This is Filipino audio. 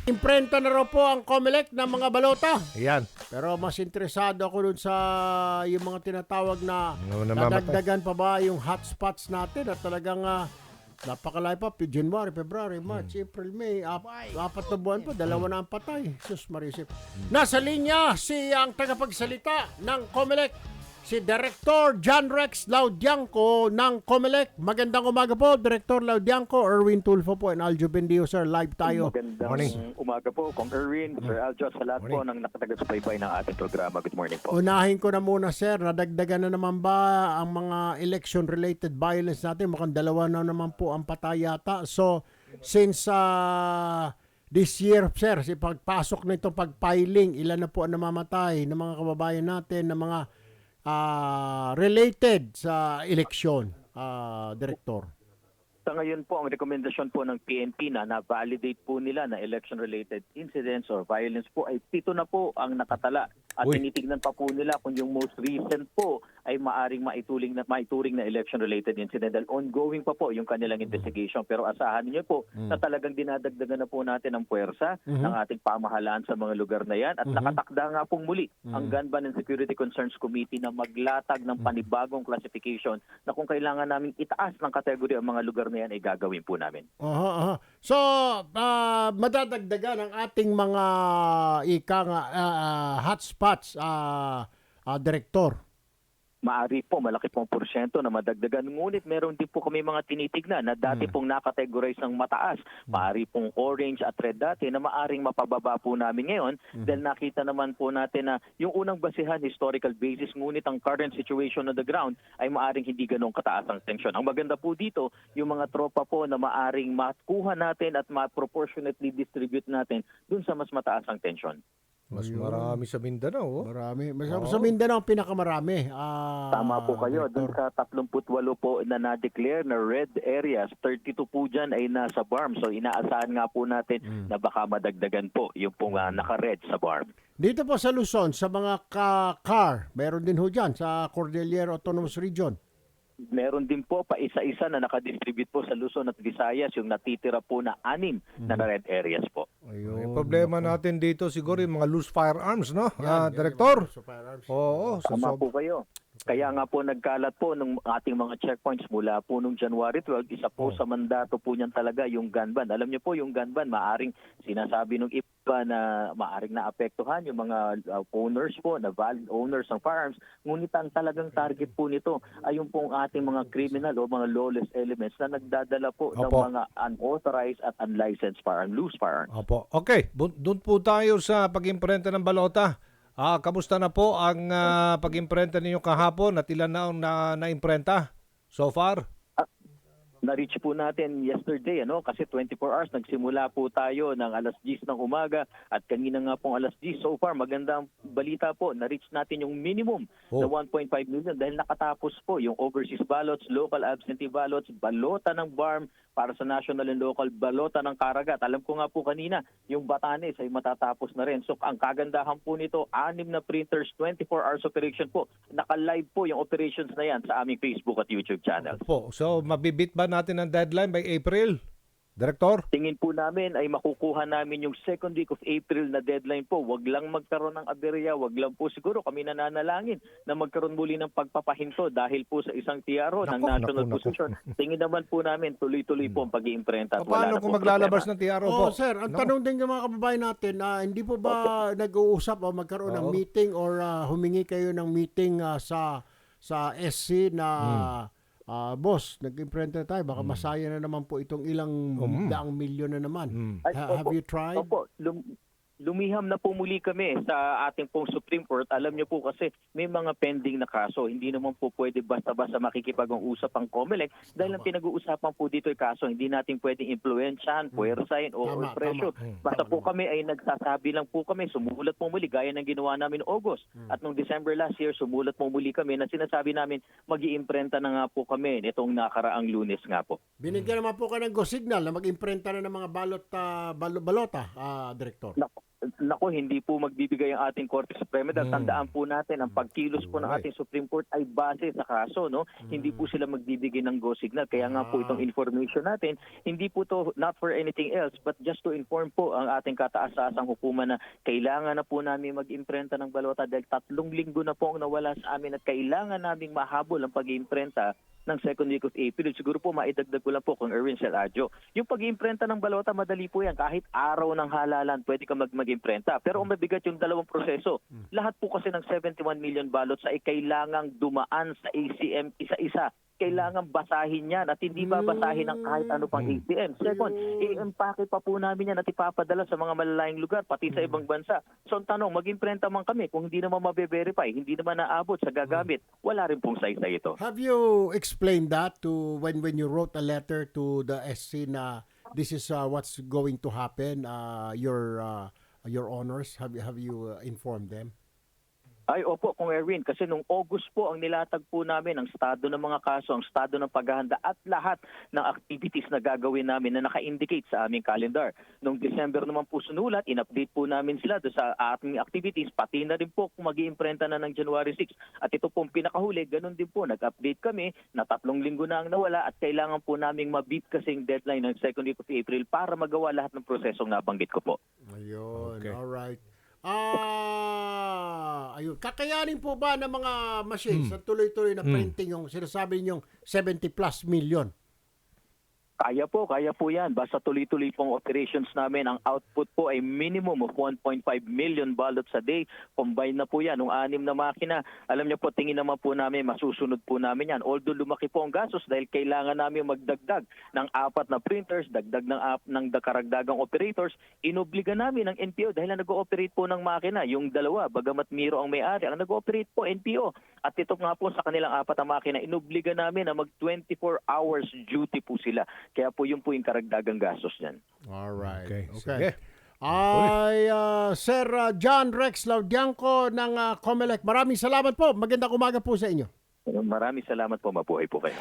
Imprenta na raw po ang COMELEC ng mga balota. Ayan. Pero mas interesado ako dun sa yung mga tinatawag na Namamatay. nadagdagan pa ba yung hotspots natin at talagang napakalayo pa. January, February, March, April, May. Apat na buwan pa, dalawa na ang patay. Sus Marisip. Nasa linya si ang tagapagsalita ng COMELEC, si Director John Rex Laudianco ng COMELEC. Magandang umaga po, Director Laudianco. Erwin Tulfo po and Aljo Bendio, sir. Live tayo. Magandang Morning. umaga po, Kong Erwin, Sir Aljo, sa lahat po ng nakataga-subaybay ng ating programa. Good morning po. Unahin ko na muna, sir. Nadagdagan na naman ba ang mga election-related violence natin? Mukhang dalawa na naman po ang patay yata. So, since this year, sir, si pagpasok na itong pagpiling, ilan na po ang namamatay ng mga kababayan natin, ng mga related sa eleksyon, Director? Sa ngayon po, ang rekomendasyon po ng PNP na validate po nila na election-related incidents or violence po ay 7 na po ang nakatala. At Uy. tinitignan pa po nila kung yung most recent po ay maaring maituring na election-related incident. Dahil ongoing pa po yung kanilang investigation. Pero asahan niyo po na talagang dinadagdagan na po natin ang puwersa ng ating pamahalaan sa mga lugar na yan. At nakatakda nga pong muli ang Gun Ban and Security Concerns Committee na maglatag ng panibagong classification na kung kailangan namin itaas ng kategory ang mga lugar na yan ay gagawin po namin. So, madadagdagan ang ating mga hotspots, Director. Maari po, malaki pong porsyento na madagdagan. Ngunit meron din po kami mga tinitignan na dati pong nakategorize ng mataas. Maari pong orange at red dati na maaring mapababa po namin ngayon dahil nakita naman po natin na yung unang basihan, historical basis, ngunit ang current situation on the ground ay maaring hindi ganong kataas ang tensyon. Ang maganda po dito, yung mga tropa po na maaring makuha natin at ma-proportionately distribute natin dun sa mas mataas ang tensyon. Mas marami sa Mindanao. Oh. Marami. Sa Mindanao, pinakamarami. Tama po kayo. Director. Doon sa 38 po na na-declare na red areas, 32 po dyan ay nasa BARM. So inaasahan nga po natin na baka madagdagan po yung pong naka-red sa BARM. Dito po sa Luzon, sa mga car, meron din ho dyan sa Cordillera Autonomous Region. Meron din po pa isa-isa na nakadistribute po sa Luzon at Visayas yung natitira po na 6 na red areas po. Yung problema natin dito siguro yung mga loose firearms, no? Director? Oo. Tama po kayo. Kaya nga po nagkalat po ng ating mga checkpoints mula po nung January 12, isa po sa mandato po niyan talaga yung gun ban. Alam niyo po yung gun ban, maaring sinasabi ng iba na maaring naapektuhan yung mga owners po, na valid owners ng firearms. Ngunit ang talagang target po nito ay yung pong ating mga criminal o mga lawless elements na nagdadala po ng mga unauthorized at unlicensed firearm, loose firearms. Opo. Okay, doon po tayo sa pag-imprenta ng balota. Kamusta na po ang pag-imprenta ninyo kahapon at ilan na ang na-imprenta so far? Na-reach po natin yesterday, kasi 24 hours nagsimula po tayo ng alas 10 ng umaga at kanina nga pong alas 10. So far, magandang balita po, na-reach natin yung minimum na 1.5 million dahil nakatapos po yung overseas ballots, local absentee ballots, balota ng BARM para sa national and local, balota ng Karagat. Alam ko nga po kanina, yung Batanes ay matatapos na rin. So ang kagandahan po nito, 6 na printers, 24 hours operation po. Naka-live po yung operations na yan sa aming Facebook at YouTube channel. Opo. So mabibit ba natin ang deadline by April? Director? Tingin po namin ay makukuha namin yung second week of April na deadline po. Wag lang magkaroon ng aberya, wag lang po siguro kami nananalangin na magkaroon muli ng pagpapahinto dahil po sa isang TRO ng National Position. Tingin naman po namin tuloy-tuloy po ang pag-iimprenta. Paano kung maglalabas ng TRO po? Sir, ang tanong din ng mga kababayan natin, hindi po ba nag-uusap o magkaroon ng meeting or humingi kayo ng meeting sa SC na boss, nag-imprenta tayo, baka masaya na naman po itong ilang daang milyon na naman. Have you tried? Opo, lumiham na po muli kami sa ating pong Supreme Court. Alam niyo po kasi may mga pending na kaso. Hindi naman po pwede basta-basta makikipag-usap ang COMELEC dahil ang pinag-uusapan po dito ay kaso. Hindi natin pwedeng influensyahan, puwersahin o presyo. Basta po kami ay nagsasabi lang po kami, sumulat po muli gaya ng ginawa namin August. At noong December last year, sumulat po muli kami na sinasabi namin mag-iimprenta na nga po kami nitong nakaraang Lunes nga po. Binigyan naman po ka ng go signal na mag-imprenta na ng mga balota, Director. Nako, hindi po magbibigay ang ating Korte Suprema dahil tandaan po natin ang pagkilos po ng Alright. ating Supreme Court ay base sa kaso, no? Hindi po sila magbibigay ng go signal. Kaya nga po itong information natin, hindi po to not for anything else but just to inform po ang ating kataas-taasang hukuman na kailangan na po namin mag-imprenta ng balota dahil 3 linggo na po ang nawala sa amin at kailangan naming mahabol ang pag-imprenta ng second week of April. Siguro po maidagdag ko lang po kung Erwin Adjo. Yung pag-imprenta ng balota, madali po yan. Kahit araw ng halalan, pwede ka mag-imprenta. Pero ang mabigat yung dalawang proseso. Lahat po kasi ng 71 million ballots ay kailangang dumaan sa ACM isa-isa. Kailangan basahin yan at hindi babasahin ng kahit ano pang ATM. Second, i-empake pa po namin yan at ipapadala sa mga malalayang lugar, pati sa ibang bansa. So ang tanong, mag-imprenta man kami, kung hindi naman mabe-verify, hindi naman naabot sa gagamit, wala rin pong saysay ito. Have you explained that to when you wrote a letter to the SC na this is what's going to happen, your honors? Have you informed them? Ay, opo, Kung Erwin, kasi nung August po ang nilatag po namin ang estado ng mga kaso, ang estado ng paghahanda at lahat ng activities na gagawin namin na naka-indicate sa aming calendar. Nung December naman po sunulat, in-update po namin sila doon sa ating activities, pati na rin po kung mag-iimprenta na ng January 6. At ito pong pinakahuli, ganun din po, nag-update kami na 3 linggo na ang nawala at kailangan po naming ma-beat kasing deadline ng second week of April para magawa lahat ng prosesong nabanggit ko po. Ayun, Okay. alright. Ayun. Kakayanin po ba ng mga machines sa tuloy-tuloy na printing yung sinasabi niyong 70 plus million? Kaya po yan. Basta tuloy-tuloy pong operations namin. Ang output po ay minimum of 1.5 million ballots a day. Combine na po yan. Nung 6 na makina, alam niyo po, tingin naman po namin, masusunod po namin yan. Although lumaki po ang gastos dahil kailangan namin magdagdag ng 4 na printers, dagdag ng karagdagang operators, inobliga namin ng NPO dahil na nag-ooperate po ng makina. Yung 2, bagamat Miro ang may-ari, ang nag-ooperate po NPO. At ito nga po sa kanilang 4 na makina, inobliga namin na mag 24 hours duty po sila. Kaya po yun po yung karagdagang gastos niyan. Alright. Okay. Okay. Sige. Ay, Sir John Rex Laudianco ng COMELEC, maraming salamat po. Magandang umaga po sa inyo. Maraming salamat po. Mabuhay po kayo.